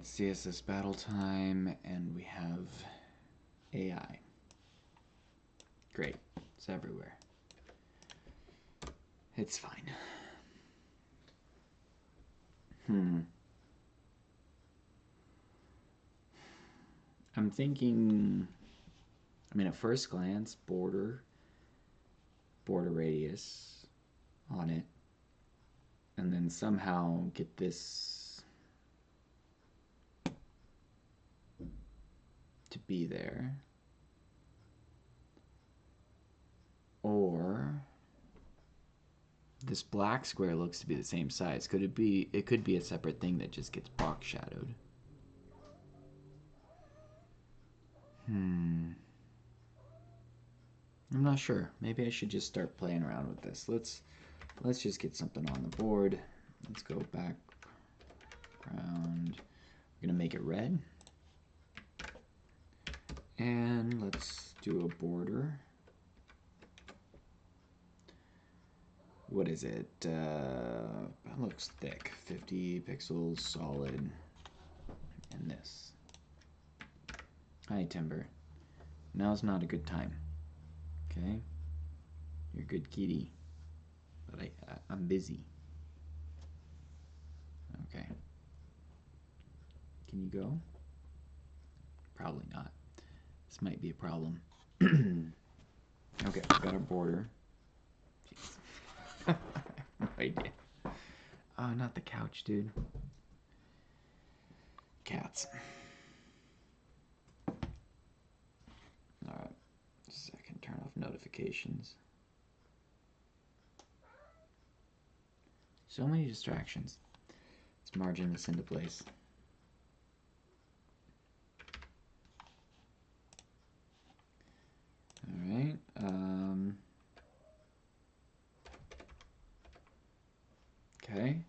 CSS battle time, and we have AI. Great, it's everywhere. It's fine. I'm thinking, I mean, at first glance, border radius on it, and then somehow get this to be there. Or this black square looks to be the same size. Could it be? It could be a separate thing that just gets box shadowed. I'm not sure. Maybe I should just start playing around with this. Let's just get something on the board. Let's go background. We're gonna make it red. And let's do a border. What is it? That looks thick. 50 pixels solid. And this. Hi, Timber. Now's not a good time. Okay? You're a good kitty. But I'm busy. Okay. Can you go? Probably not. This might be a problem. Okay, we got our border. Jeez. No idea. Oh, not the couch, dude. Cats. Alright. Second, turn off notifications. So many distractions. Let's margin this into place. Alright. Okay.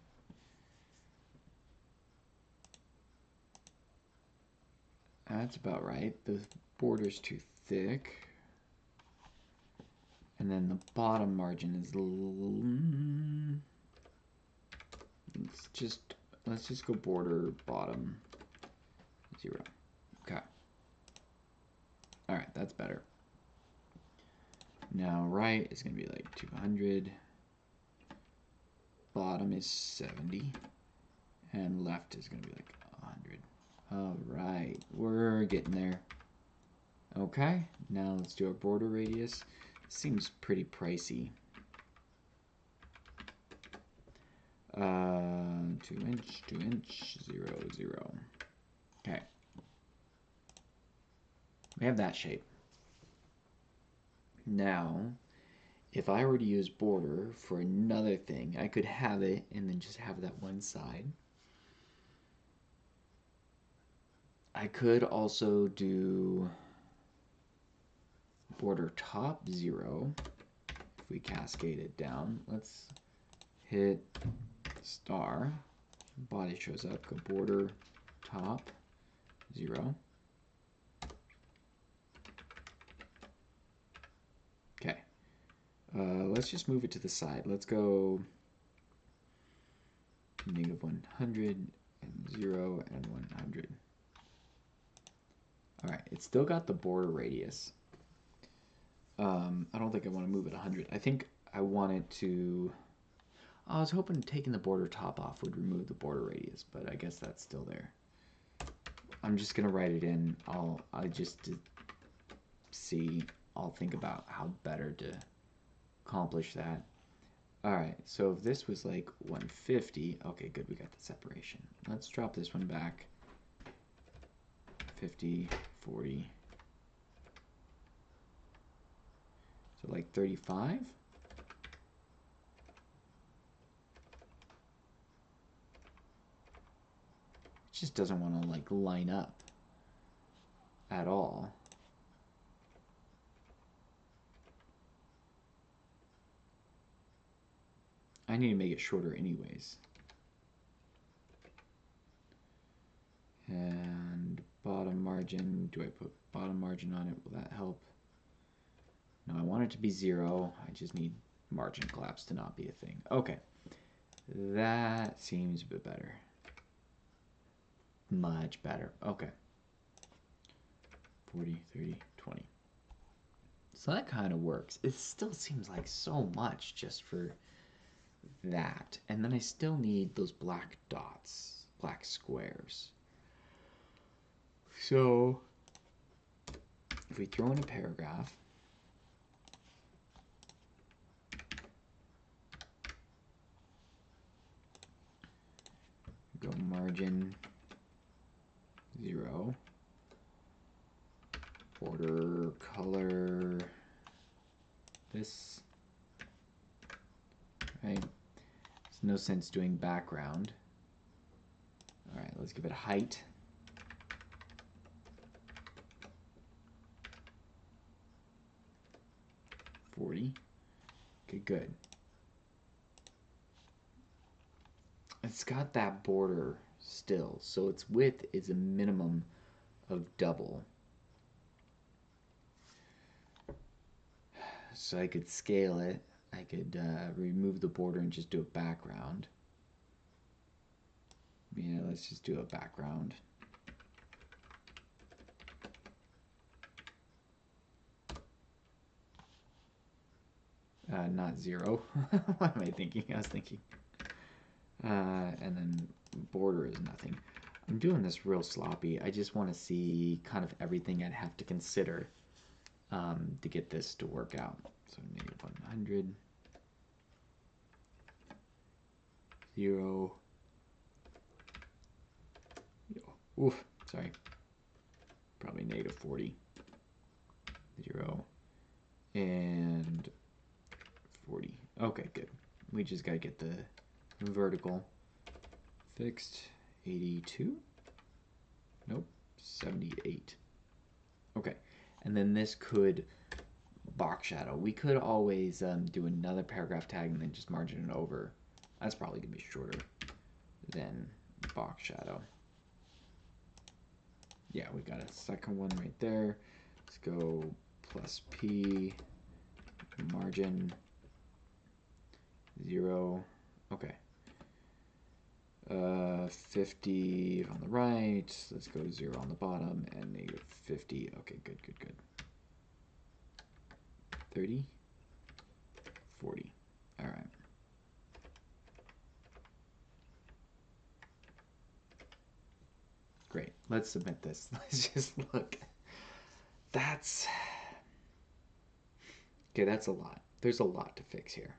That's about right. The border's too thick. And then the bottom margin is let's just go border bottom 0. Okay. Alright, that's better. Now right is gonna be like 200. Bottom is 70. And left is gonna be like 100. Alright, we're getting there. Okay, now let's do our border radius. Seems pretty pricey. 2 inch, 2 inch, 0, 0. Okay. We have that shape. Now, if I were to use border for another thing, I could have it and then just have that one side. I could also do border top 0 if we cascade it down. Let's hit star. Body shows up. Go border top 0. Okay. Let's just move it to the side. Let's go -100 and 0 and 100. Alright, it's still got the border radius. I don't think I want to move it 100. I think I want it to... I was hoping taking the border top off would remove the border radius, but I guess that's still there. I'm just going to write it in. I'll think about how better to accomplish that. Alright, so if this was like 150, okay, good, we got the separation. Let's drop this one back. 50, 40. So like 35? It just doesn't want to like line up at all. I need to make it shorter anyways. And bottom margin, do I put bottom margin on it? Will that help? No, I want it to be 0. I just need margin collapse to not be a thing. Okay, that seems a bit better. Much better. Okay. 40, 30, 20. So that kind of works. It still seems like so much just for that. And then I still need those black dots, black squares. So if we throw in a paragraph, go margin 0, border color this, right? There's no sense doing background. All right, let's give it a height. Okay, good. It's got that border still, so its width is a minimum of double. So I could scale it. I could remove the border and just do a background. Yeah, let's just do a background. Not 0. What am I thinking? I was thinking. And then border is nothing. I'm doing this real sloppy. I just want to see kind of everything I'd have to consider to get this to work out. So negative 100, 0. Oof, sorry. Probably negative 40, 0, and 40. Okay, good. We just got to get the vertical fixed. 82. Nope, 78. Okay, and then this could box shadow. We could always do another paragraph tag and then just margin it over. That's probably going to be shorter than box shadow. Yeah, we got a second one right there. Let's go plus P, margin 0. Okay. 50 on the right. Let's go 0 on the bottom and negative 50. Okay, good, good, good. 30, 40. All right. Great. Let's submit this. Let's just look. That's okay. That's a lot. There's a lot to fix here.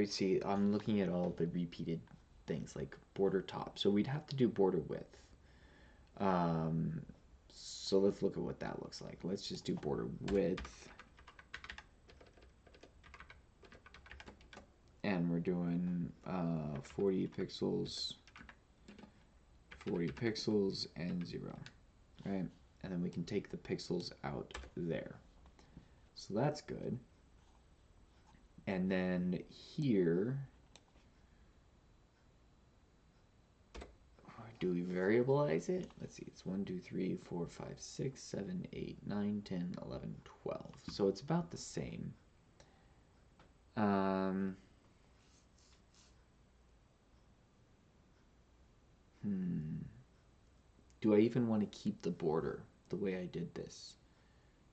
See, I'm looking at all the repeated things like border top. So we'd have to do border width. So let's look at what that looks like. Let's just do border width. And we're doing 40 pixels, 40 pixels, and 0, right? And then we can take the pixels out there. So that's good. And then here, do we variabilize it? Let's see, it's 1, 2, 3, 4, 5, 6, 7, 8, 9, 10, 11, 12. So it's about the same. Do I even want to keep the border the way I did this?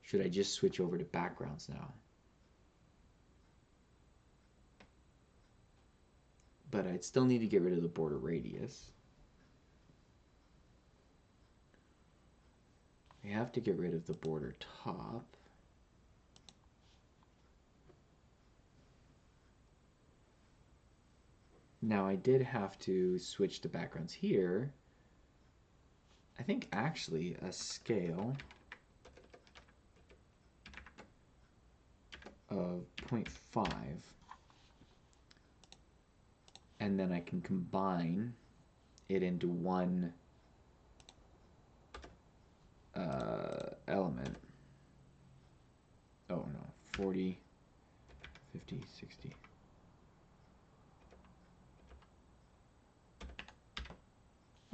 Should I just switch over to backgrounds now? But I'd still need to get rid of the border radius. I have to get rid of the border top. Now I did have to switch to backgrounds here. I think actually a scale of 0.5, and then I can combine it into one element. Oh no, 40, 50, 60.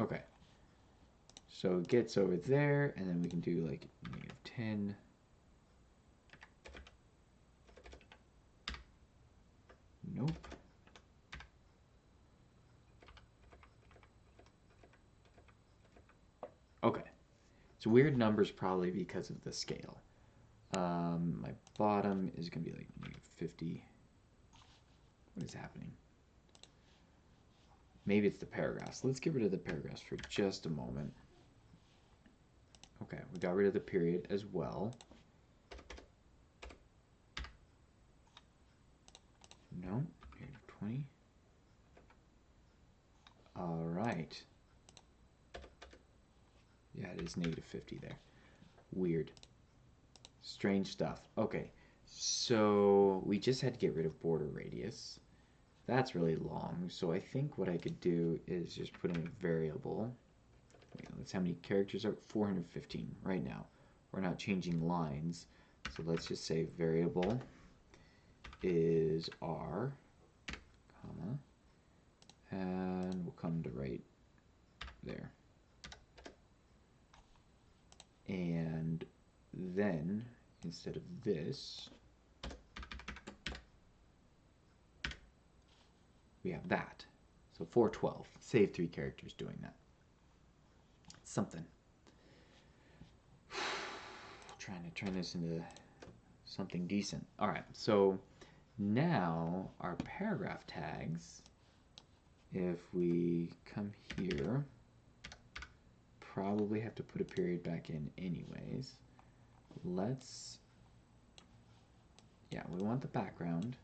Okay. So it gets over there, and then we can do like negative 10. Nope. It's weird numbers probably because of the scale. My bottom is going to be like -50. What is happening? Maybe it's the paragraphs. Let's get rid of the paragraphs for just a moment. Okay, we got rid of the period as well. No, -20. All right. Yeah, it is -50 there. Weird. Strange stuff. Okay, so we just had to get rid of border radius. That's really long, so I think what I could do is just put in a variable. Wait, let's how many characters are 415 right now. We're not changing lines, so let's just say variable is r, comma, and we'll come to right there. And then instead of this, we have that. So 412. Save 3 characters doing that. Something. Trying to turn this into something decent. All right, so now our paragraph tags, if we come here, probably have to put a period back in anyways. Let's, yeah, we want the background.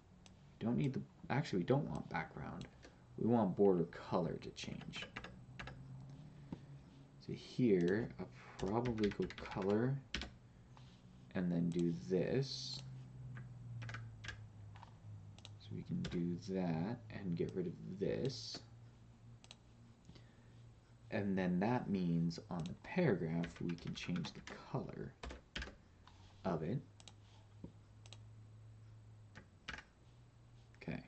Don't need the, actually we don't want background. We want border color to change. So here, I'll probably go color and then do this. So we can do that and get rid of this. And then that means on the paragraph we can change the color of it. Okay.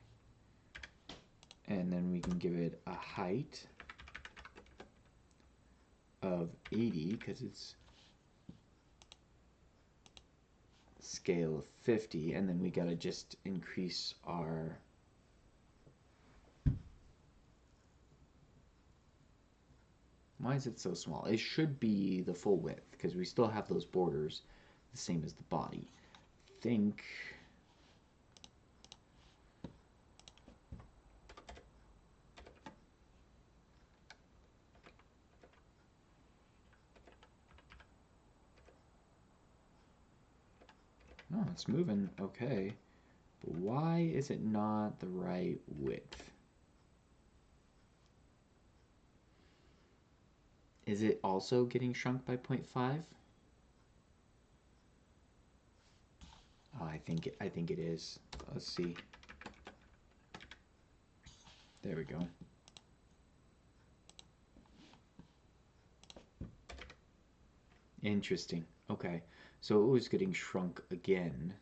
And then we can give it a height of 80 because it's scale of 50, and then we gotta just increase our why is it so small? It should be the full width because we still have those borders the same as the body. Think oh, it's moving okay, but why is it not the right width? Is it also getting shrunk by 0.5? Oh, I think it is. Let's see. There we go. Interesting. Okay, so it was getting shrunk again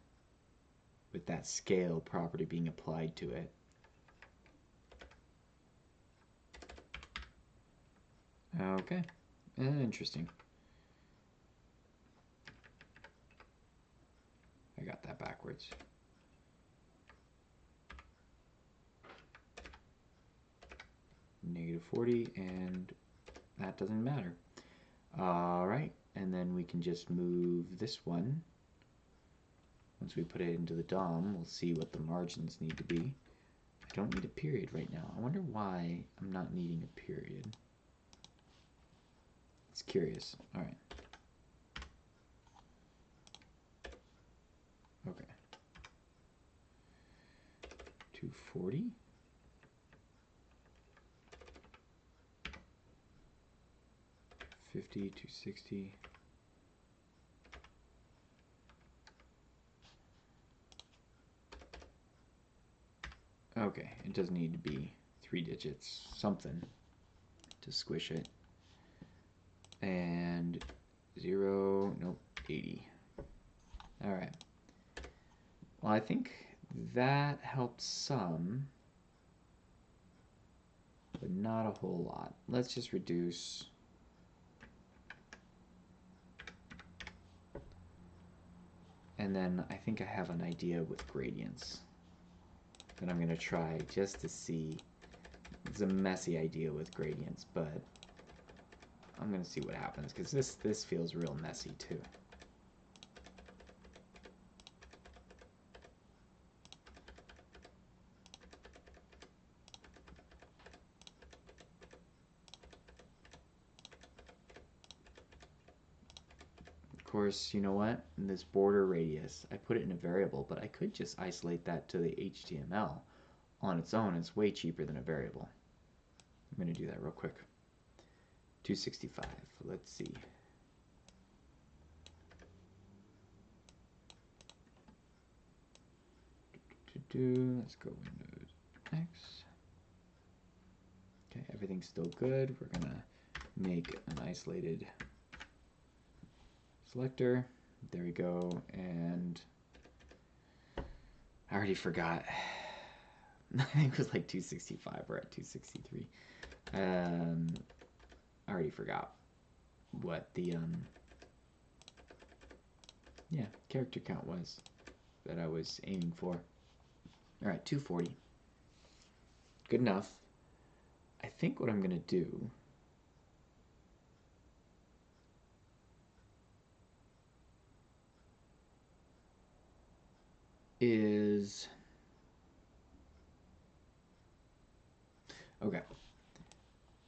with that scale property being applied to it. Okay, interesting. I got that backwards. -40, and that doesn't matter. All right, and then we can just move this one. Once we put it into the DOM, we'll see what the margins need to be. I don't need a period right now. I wonder why I'm not needing a period. It's curious. All right. Okay. 240. $50, $260. Okay, it does need to be 3 digits, something to squish it. And 0, nope, 80. All right. Well, I think that helps some, but not a whole lot. Let's just reduce. And then I think I have an idea with gradients that I'm going to try just to see. It's a messy idea with gradients, but I'm gonna see what happens because this feels real messy too. Of course, you know what? In this border radius, I put it in a variable, but I could just isolate that to the HTML on its own. It's way cheaper than a variable. I'm gonna do that real quick. 265. Let's see. Let's go Windows X. Okay, everything's still good. We're gonna make an isolated selector. There we go. And I already forgot. I think it was like 265. We're at 263. I already forgot what the character count was that I was aiming for. All right, 240. Good enough. I think what I'm gonna do is okay.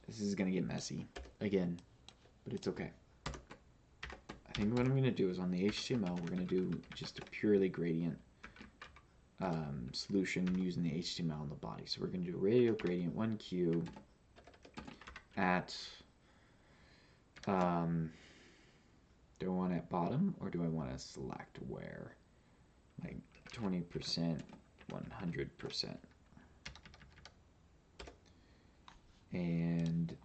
This is gonna get messy again, but it's okay. I think what I'm gonna do is on the HTML we're gonna do just a purely gradient solution using the HTML in the body. So we're gonna do a radial gradient 1Q at do I want it at bottom or do I want to select where? Like 20%, 100%. And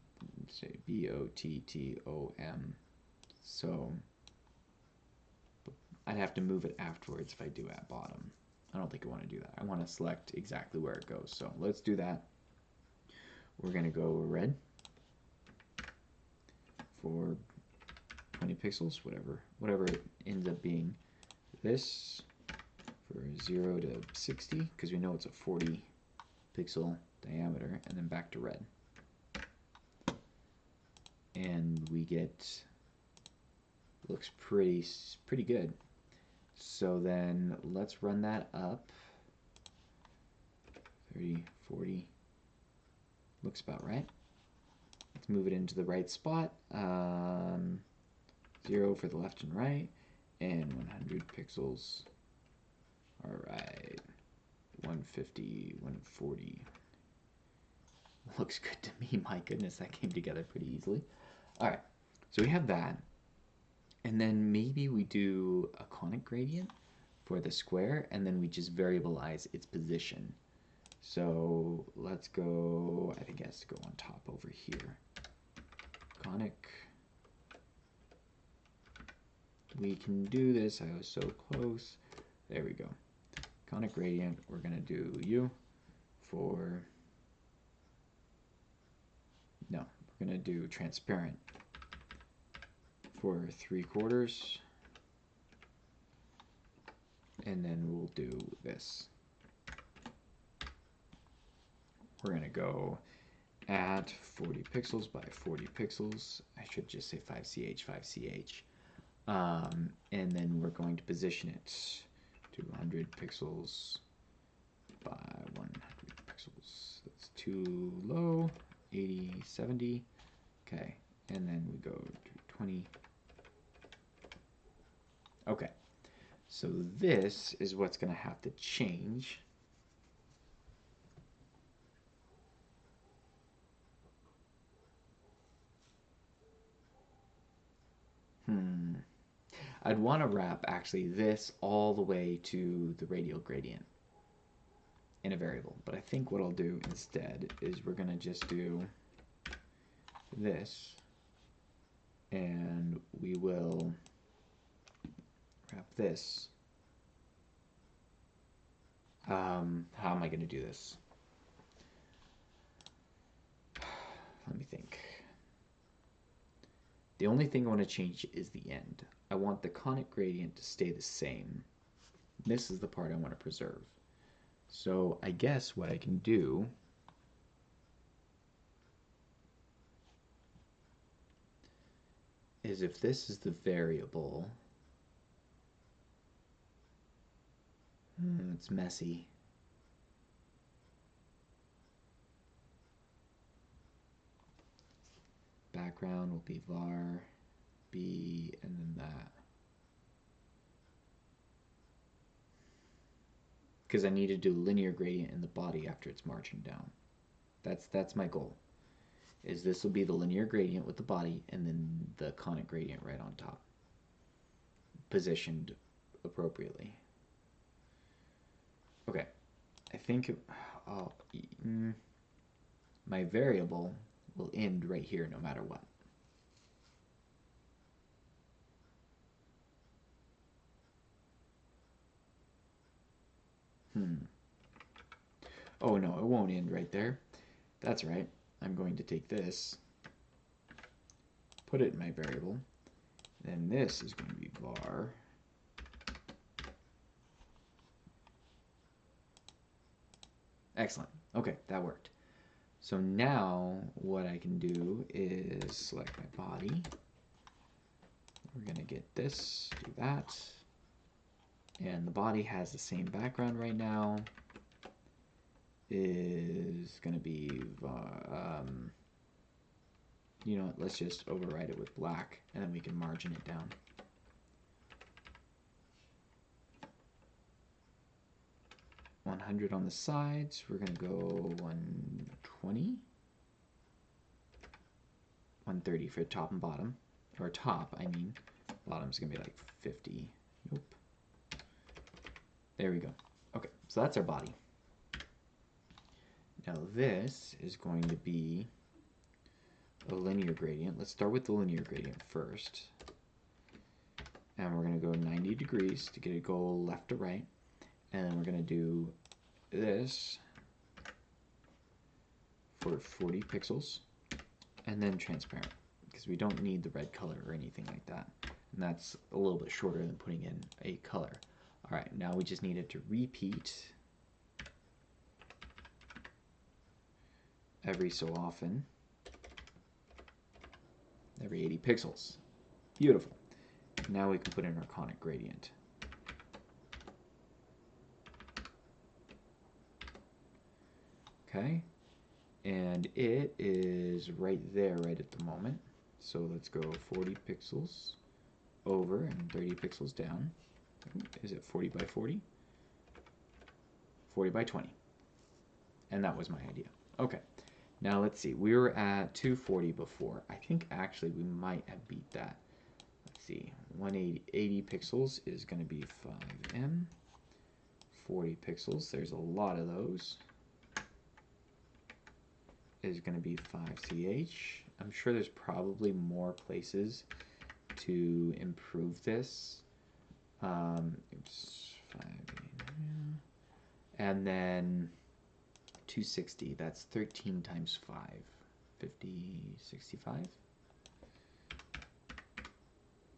say BOTTOM. So I'd have to move it afterwards if I do at bottom. I don't think I want to do that. I want to select exactly where it goes. So let's do that. We're going to go red for 20 pixels, whatever it ends up being. This for 0 to 60, because we know it's a 40 pixel diameter, and then back to red. And we get, looks pretty good. So then let's run that up. 30, 40, looks about right. Let's move it into the right spot. 0 for the left and right, and 100 pixels. All right, 150, 140. Looks good to me. My goodness, that came together pretty easily. All right, so we have that. And then maybe we do a conic gradient for the square, and then we just variabilize its position. So let's go, I think it has to go on top over here. Conic. We can do this. I was so close. There we go. Conic gradient, we're going to do U for, no, we're going to do transparent for 3/4. And then we'll do this. We're going to go at 40 pixels by 40 pixels. I should just say 5ch, 5ch. And then we're going to position it to 100 pixels by 100 pixels. That's too low. 80, 70. Okay. And then we go to 20. Okay. So this is what's going to have to change. I'd want to wrap actually this all the way to the radial gradient in a variable. But I think what I'll do instead is we're going to just do this, and we will wrap this. How am I going to do this? Let me think. The only thing I want to change is the end. I want the conic gradient to stay the same. This is the part I want to preserve. So I guess what I can do is if this is the variable, it's messy. Background will be var b and then that. Because I need to do linear gradient in the body after it's marching down. That's my goal. Is this will be the linear gradient with the body and then the conic gradient right on top, positioned appropriately. Okay, I think my variable will end right here no matter what. Oh no, it won't end right there. That's right. I'm going to take this, put it in my variable, then this is going to be var excellent. Okay, that worked. So now what I can do is select my body. We're going to get this, do that. And the body has the same background right now. Is going to be, you know what, let's just override it with black and then we can margin it down. $100 on the sides. We're going to go 120. 130 for top and bottom. Or top, I mean. Bottom's going to be like 50. Nope. There we go. Okay, so that's our body. Now this is going to be a linear gradient. Let's start with the linear gradient first. And we're going to go 90 degrees to get it go left to right. And then we're going to do this for 40 pixels. And then transparent, because we don't need the red color or anything like that. And that's a little bit shorter than putting in a color. All right, now we just need it to repeat every so often, every 80 pixels. Beautiful. Now we can put in our conic gradient. Okay, and it is right there right at the moment. So let's go 40 pixels over and 30 pixels down. Is it 40 by 40? 40 by 20. And that was my idea. Okay, now let's see. We were at 240 before. I think actually we might have beat that. Let's see. 80 pixels is going to be 5M. 40 pixels, there's a lot of those, is going to be 5CH. I'm sure there's probably more places to improve this. Oops, 5, and then 260, that's 13 times 5, 50, 65?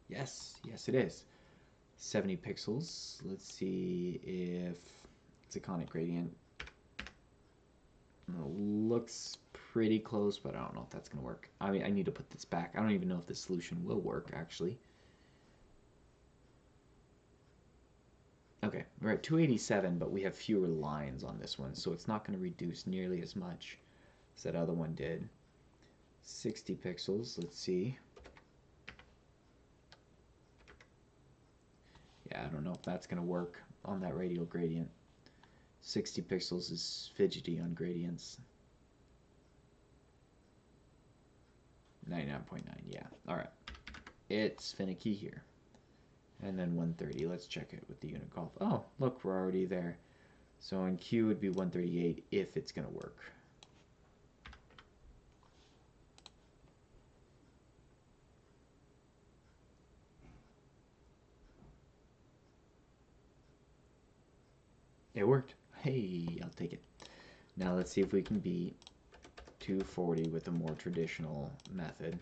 Yes, yes it is. 70 pixels, let's see if it's a conic gradient. Looks pretty close, but I don't know if that's going to work. I mean, I need to put this back. I don't even know if this solution will work, actually. Okay, we're at 287, but we have fewer lines on this one, so it's not going to reduce nearly as much as that other one did. 60 pixels, let's see. Yeah, I don't know if that's going to work on that radial gradient. 60 pixels is fidgety on gradients. 99.9, yeah. All right. It's finicky here. And then 130. Let's check it with the unit golf. Oh, look, we're already there. So in Q would be 138 if it's going to work. It worked. Hey, I'll take it. Now let's see if we can beat 240 with a more traditional method.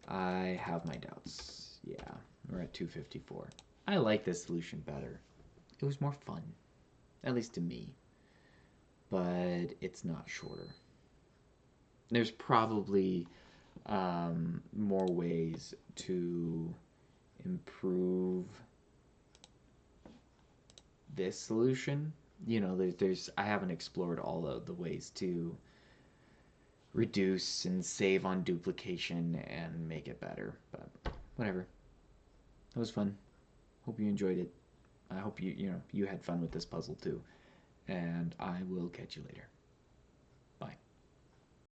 I have my doubts. Yeah, we're at 254. I like this solution better. It was more fun, at least to me, but it's not shorter. There's probably more ways to improve this solution. You know, there's I haven't explored all of the ways to reduce and save on duplication and make it better, but whatever. It was fun. Hope you enjoyed it. I hope you had fun with this puzzle too. And I will catch you later.